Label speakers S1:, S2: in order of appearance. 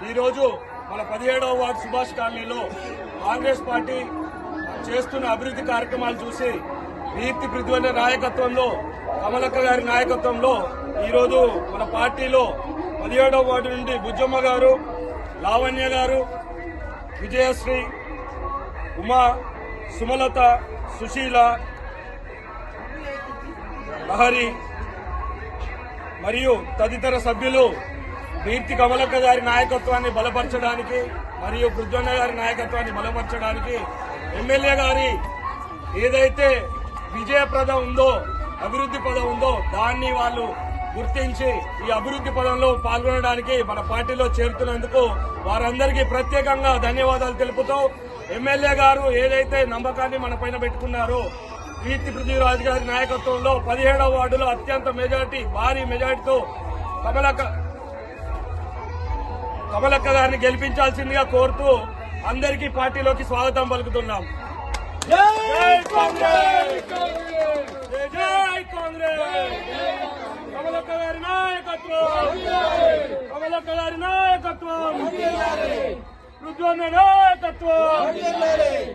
S1: ఈరోజు మన 17వ వార్డు సుభాష్ కాలనీలో కాంగ్రెస్ పార్టీ చేస్తున్న అభివృద్ధి కార్యక్రమాలు చూసి కీర్తి పృథ్వీ నాయకత్వంలో కమలక్క గారి నాయకత్వంలో ఈరోజు మన పార్టీలో 17వ వార్డు నుండి బుజ్జమ్మ గారు, లావణ్య గారు, విజయశ్రీ, ఉమా, సుమలత, సుశీల, లహరి మరియు తదితర సభ్యులు కీర్తి కమలక్క గారి నాయకత్వాన్ని బలపరచడానికి మరియు పృథ్వన్న గారి నాయకత్వాన్ని బలపరచడానికి ఎమ్మెల్యే గారి ఏదైతే విజయప్రదం ఉందో, అభివృద్ధి పదం ఉందో దాన్ని వాళ్ళు గుర్తించి ఈ అభివృద్ధి పదంలో పాల్గొనడానికి మన పార్టీలో చేరుతున్నందుకు వారందరికీ ప్రత్యేకంగా ధన్యవాదాలు తెలుపుతూ ఎమ్మెల్యే గారు ఏదైతే నమ్మకాన్ని మన పైన పెట్టుకున్నారో కీర్తి పృథ్వీరాజ్ గారి నాయకత్వంలో 17వ వార్డులో అత్యంత మెజార్టీ, భారీ మెజార్టీతో కమలక్క గారిని గెలిపించాల్సిందిగా కోరుతూ అందరికీ పార్టీలోకి స్వాగతం పలుకుతున్నాం. జై కాంగ్రెస్, జై కాంగ్రెస్. కమలక్క గారి నాయకత్వం, కమలక్క గారి నాయకత్వం, పృథ్వీ నాయకత్వం.